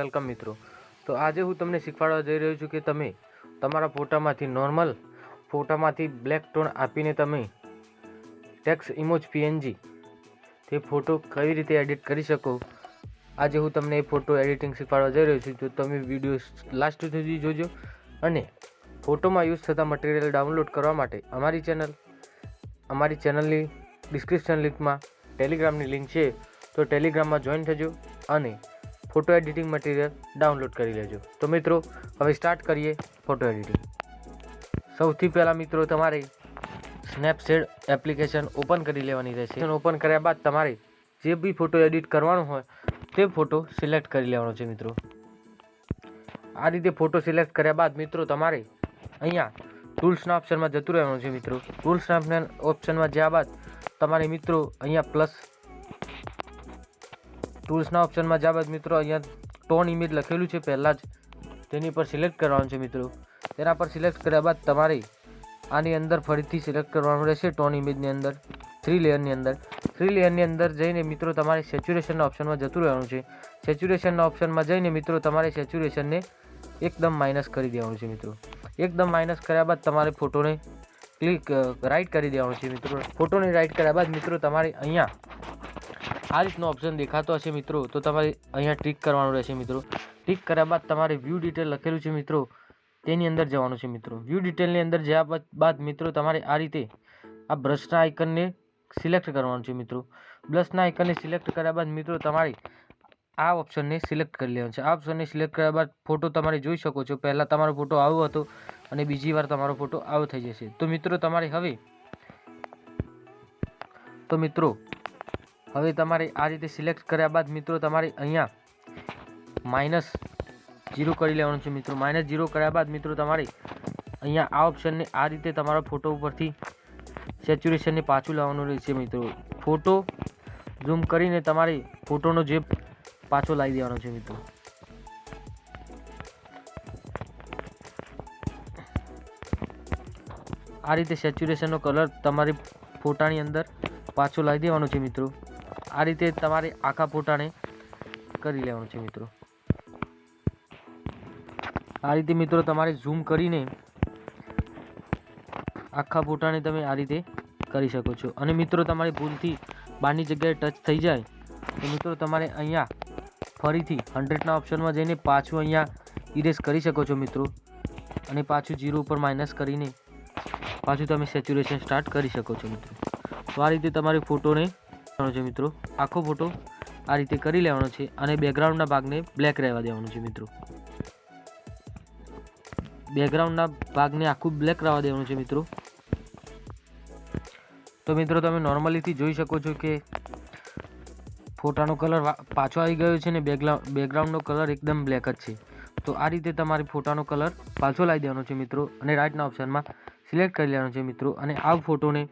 Welcome મિત્રો। તો આજે હું તમને શીખવાડવા જઈ રહ્યો છું કે તમે તમારા ફોટામાંથી નોર્મલ ફોટામાંથી બ્લેક ટોન આપીને તમે ટેક્સ્ટ ઇમોજ પીએનજી તે ફોટો કઈ રીતે એડિટ કરી શકો। આજે હું તમને એ ફોટો એડિટિંગ શીખવાડવા જઈ રહ્યો છું, તો તમે વિડીયો લાસ્ટ સુધી જોજો। અને ફોટોમાં યુઝ થતા મટીરિયલ ડાઉનલોડ કરવા માટે અમારી ચેનલની ડિસ્ક્રિપ્શન લિંકમાં ટેલિગ્રામની લિંક છે, તો ટેલિગ્રામમાં જોઈન થજો અને ફોટો એડિટિંગ મટીરિયલ ડાઉનલોડ કરી લેજો। તો મિત્રો હવે સ્ટાર્ટ કરીએ ફોટો એડિટિંગ। સૌથી પહેલાં મિત્રો તમારે સ્નેપચેટ એપ્લિકેશન ઓપન કરી લેવાની રહેશે। ઓપન કર્યા બાદ તમારે જે બી ફોટો એડિટ કરવાનો હોય તે ફોટો સિલેક્ટ કરી લેવાનો છે મિત્રો। આ રીતે ફોટો સિલેક્ટ કર્યા બાદ મિત્રો તમારે અહીંયા ટૂલ્સના ઓપ્શનમાં જતું રહેવાનું છે મિત્રો। ટૂલ્સના ઓપ્શનમાં જ્યાં બાદ તમારે મિત્રો અહીંયા પ્લસ ટૂલ્સના ઓપ્શનમાં જ્યાં બાદ મિત્રો અહીંયા ટોન ઇમેજ લખેલું છે પહેલાં જ તેની પર સિલેક્ટ કરવાનું છે મિત્રો। તેના પર સિલેક્ટ કર્યા બાદ તમારે આની અંદર ફરીથી સિલેક્ટ કરવાનું રહેશે ટોન ઇમેજની અંદર 3 લેયરની અંદર। 3 લેયરની અંદર જઈને મિત્રો તમારે સેચ્યુરેશનના ઓપ્શનમાં જતું રહેવાનું છે। સેચ્યુરેશનના ઓપ્શનમાં જઈને મિત્રો તમારે સેચ્યુરેશનને એકદમ માઇનસ કરી દેવાનું છે મિત્રો। એકદમ માઇનસ કર્યા બાદ તમારે ફોટોને રાઇટ કરી દેવાનું છે મિત્રો। ફોટોને રાઇટ કર્યા બાદ મિત્રો તમારે અહીંયા આ રીતનો ઓપ્શન દેખાતો હશે મિત્રો, તો તમારે અહીંયા ટિક કરવાનું રહેશે મિત્રો। ટિક કર્યા બાદ તમારે વ્યૂ ડિટેલ લખેલું છે મિત્રો, તેની અંદર જવાનું છે મિત્રો। વ્યૂ ડિટેલની અંદર જ્યાં બાદ મિત્રો તમારે આ રીતે આ બ્રશના આઇકનને સિલેક્ટ કરવાનું છે મિત્રો। બ્રશના આઇકનને સિલેક્ટ કર્યા બાદ મિત્રો તમારે આ ઓપ્શનને સિલેક્ટ કરી લેવાનું છે। આ ઓપ્શનને સિલેક્ટ કર્યા બાદ ફોટો તમારે જોઈ શકો છો, પહેલાં તમારો ફોટો આવો હતો અને બીજી વાર તમારો ફોટો આવો થઈ જશે। તો મિત્રો તમારે હવે તમારે આ રીતે સિલેક્ટ કર્યા બાદ મિત્રો તમારે અહીંયા -0 કરી લેવાનું છે મિત્રો। -0 કર્યા બાદ મિત્રો તમારે અહીંયા આ ઓપ્શનને આ રીતે તમારા ફોટો ઉપરથી સેચ્યુરેશનને પાછું લાવવાનું રહેશે મિત્રો। ફોટો ઝૂમ કરીને તમારે ફોટોનો જે પાછો લાવી દેવાનો છે મિત્રો। આ રીતે સેચ્યુરેશનનો કલર તમારે ફોટાની અંદર પાછો લાવી દેવાનો છે મિત્રો। આ રીતે તમારે આખા ફોટાને કરી લેવાનું છે મિત્રો। આ રીતે મિત્રો તમારે ઝૂમ કરીને આખા ફોટાને તમે આ રીતે કરી શકો છો। અને મિત્રો તમારી ભૂલથી બહારની જગ્યાએ ટચ થઈ જાય તો મિત્રો તમારે અહીંયા ફરીથી 100ના ઓપ્શનમાં જઈને પાછું અહીંયા ઇરેઝ કરી શકો છો મિત્રો। અને પાછું 0 ઉપર માઇનસ કરીને પાછું તમે સેચ્યુરેશન સ્ટાર્ટ કરી શકો છો મિત્રો। તો આ રીતે તમારે ફોટોને છે મિત્રો, આખો ફોટો આ રીતે કરી લેવાનો છે અને બેકગ્રાઉન્ડના ભાગને બ્લેક રહેવા દેવાનું છે મિત્રો। બેકગ્રાઉન્ડના ભાગને આખું બ્લેક રહેવા દેવાનું છે મિત્રો। તો મિત્રો તમે નોર્મલીથી જોઈ શકો છો કે ફોટાનો કલર પાછો આવી ગયો છે ને બેકગ્રાઉન્ડનો કલર એકદમ બ્લેક જ છે। તો આ રીતે તમારે ફોટાનો કલર પાછો લાવી દેવાનો છે મિત્રો અને રાઇટના ઓપ્શનમાં સિલેક્ટ કરી લેવાનો છે મિત્રો। અને આ ફોટોને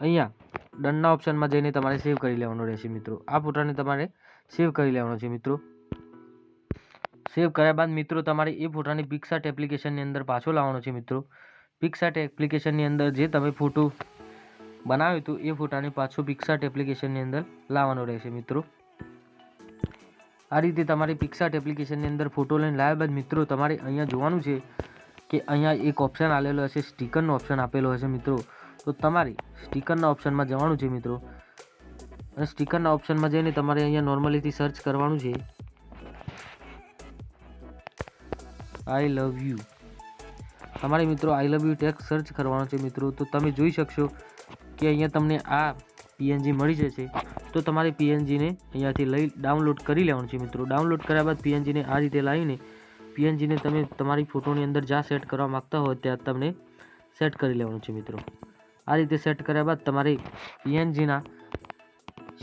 અહીંયા ડનના ઓપ્શનમાં જઈને તમારે સેવ કરી લેવાનો રહેશે મિત્રો। આ ફોટાને તમારે સેવ કરી લેવાનો છે મિત્રો। સેવ કર્યા બાદ મિત્રો તમારે એ ફોટાને PicsArt એપ્લિકેશનની અંદર પાછો લાવવાનો છે મિત્રો। PicsArt એપ્લિકેશનની અંદર જે તમે ફોટો બનાવ્યો હતો એ ફોટાને પાછો PicsArt એપ્લિકેશનની અંદર લાવવાનો રહેશે મિત્રો। આ રીતે તમારે PicsArt એપ્લિકેશનની અંદર ફોટો લઈને લાવ્યા બાદ મિત્રો તમારે અહીંયા જોવાનું છે કે અહીંયા એક ઓપ્શન આવેલો હશે, સ્ટીકરનો ઓપ્શન આપેલો હશે મિત્રો। તો તમારે સ્ટીકરના ઓપ્શનમાં જવાનું છે મિત્રો। અને સ્ટીકરના ઓપ્શનમાં જઈને તમારે અહીંયા નોર્મલીથી સર્ચ કરવાનું છે આઈ લવ યુ। તમારે મિત્રો આઈ લવ યુ ટેક્સ્ટ સર્ચ કરવાનો છે મિત્રો। તો તમે જોઈ શકશો કે અહીંયા તમને આ પીએનજી મળી જશે। તો તમારે પીએનજીને અહીંયાથી ડાઉનલોડ કરી લેવાનું છે મિત્રો। ડાઉનલોડ કર્યા બાદ પીએનજીને આ રીતે લાવીને પીએનજીને તમે તમારી ફોટોની અંદર જ્યાં સેટ કરવા માગતા હોય ત્યાં તમને સેટ કરી લેવાનું છે મિત્રો। આ રીતે સેટ કર્યા બાદ તમારે પીએનજીના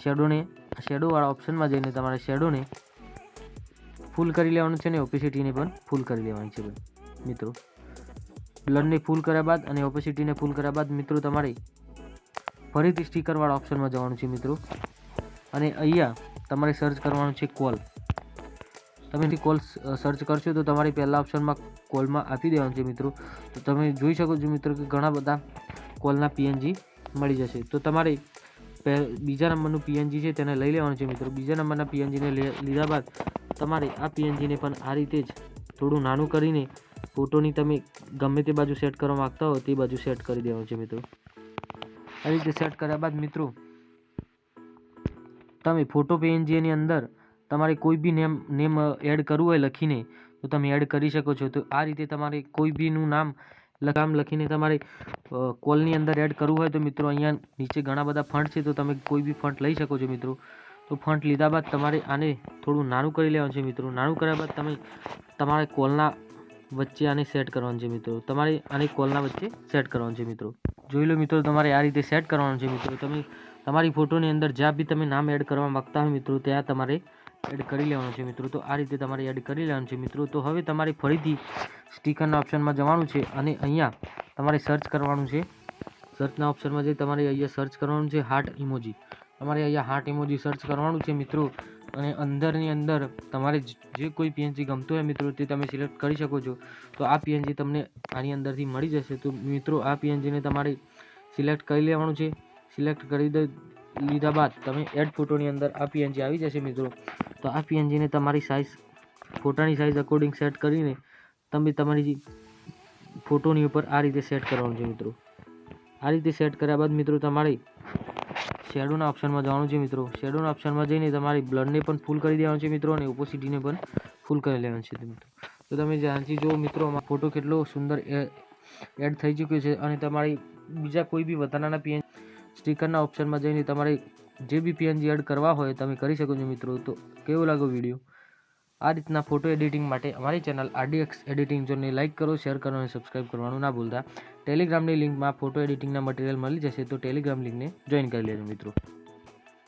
શેડોવાળા ઓપ્શનમાં જઈને તમારે શેડોને ફૂલ કરી લેવાનું છે અને ઓપેસિટીને પણ ફૂલ કરી લેવાની છે મિત્રો। બ્લરને ફૂલ કર્યા બાદ અને ઓપેસિટીને ફૂલ કર્યા બાદ મિત્રો તમારે ફરીથી સ્ટીકરવાળા ઓપ્શનમાં જવાનું છે મિત્રો। અને અહીંયા તમારે સર્ચ કરવાનું છે કોલ। તમે કોલ સર્ચ કરશો તો તમારી પહેલા ઓપ્શનમાં કોલમાં આપી દેવાનું છે મિત્રો। તો તમે જોઈ શકો છો મિત્રો કે ઘણા બધા કોલના પીએનજી મળી જશે। તો તમારે બીજા નંબરનું પીએનજી છે તેને લઈ લેવાનું છે મિત્રો। બીજા નંબરના પીએનજીને લીધા બાદ તમારે આ પીએનજીને પણ આ રીતે જ થોડું નાનું કરીને ફોટોની તમે ગમે તે બાજુ સેટ કરવા માગતા હો તે બાજુ સેટ કરી દેવાનું છે મિત્રો. આ રીતે સેટ કર્યા બાદ મિત્રો તમે ફોટો પીએનજીની અંદર તમારે કોઈ બી નેમ એડ કરવું હોય લખીને તો તમે એડ કરી શકો છો. તો આ રીતે તમારે કોઈ બીનું નામ લખીને તમારે કોલની અંદર એડ કરવું હોય તો મિત્રો અહીંયા નીચે ઘણા બધા ફંટ છે, તો તમે કોઈ બી ફંટ લઈ શકો છો મિત્રો. તો ફંટ લીધા બાદ તમારે આને થોડું નાનું કરી લેવાનું છે મિત્રો. નાનું કર્યા બાદ તમે તમારે કોલના વચ્ચે આને સેટ કરવાનું છે મિત્રો. તમારે આને કોલના વચ્ચે સેટ કરવાનું છે મિત્રો. જોઈ લો મિત્રો, તમારે આ રીતે સેટ કરવાનું છે મિત્રો. તમે તમારી ફોટોની અંદર જ્યાં બી તમે નામ એડ કરવા માગતા હોય મિત્રો ત્યાં તમારે એડ કરી લેવાનું છે મિત્રો. તો આ રીતે તમારે એડ કરી લેવાનું છે મિત્રો. તો હવે તમારે ફરીથી સ્ટીકરના ઓપ્શનમાં જવાનું છે અને અહીંયા તમારે સર્ચ કરવાનું છે. સર્ચના ઓપ્શનમાં જઈ તમારે અહીંયા સર્ચ કરવાનું છે હાર્ટ ઇમોજી. તમારે અહીંયા હાર્ટ ઇમોજી સર્ચ કરવાનું છે મિત્રો. અને અંદરની અંદર તમારે જે કોઈ પીએનજી ગમતું હોય મિત્રો તે તમે સિલેક્ટ કરી શકો છો. તો આ પીએનજી તમને આની અંદરથી મળી જશે. તો મિત્રો આ પીએનજીને તમારે સિલેક્ટ કરી લેવાનું છે. સિલેક્ટ કરી લીધા બાદ તમે એડ ફોટોની અંદર આ પીએનજી આવી જશે મિત્રો. તો આ પીએનજીને તમારી સાઇઝ ફોટાની સાઇઝ અકોર્ડિંગ સેટ કરીને તમે તમારી ફોટોની ઉપર આ રીતે સેટ કરવાનું છે મિત્રો. આ રીતે સેટ કર્યા બાદ મિત્રો તમારે શેડોના ઓપ્શનમાં જવાનું છે મિત્રો. શેડોના ઓપ્શનમાં જઈને તમારે બ્લરને પણ ફૂલ કરી દેવાનું છે મિત્રો અને ઓપોસિટીને પણ ફૂલ કરી લેવાનું છે મિત્રો. તો તમે ધ્યાનથી જુઓ મિત્રો, ફોટો કેટલો સુંદર એડ થઈ ચૂક્યો છે. અને તમારી બીજા કોઈ બી વધારાના પીએનજી સ્ટીકરના ઓપ્શનમાં જઈને તમારે જે બી પીએનજી એડ કરવા હોય તમે કરી શકો છો મિત્રો. તો કેવો લાગ્યો વિડીયો? આ રીતના ફોટો એડિટિંગ માટે અમારી ચેનલ RDX એડિટિંગ ઝોનને લાઇક કરો, શેર કરો અને સબસ્ક્રાઇબ કરવાનું ના ભૂલતા. ટેલિગ્રામની લિંકમાં ફોટો એડિટિંગના મટીરિયલ મળી જશે, તો ટેલિગ્રામ લિંકને જોઈન કરી લેજો મિત્રો.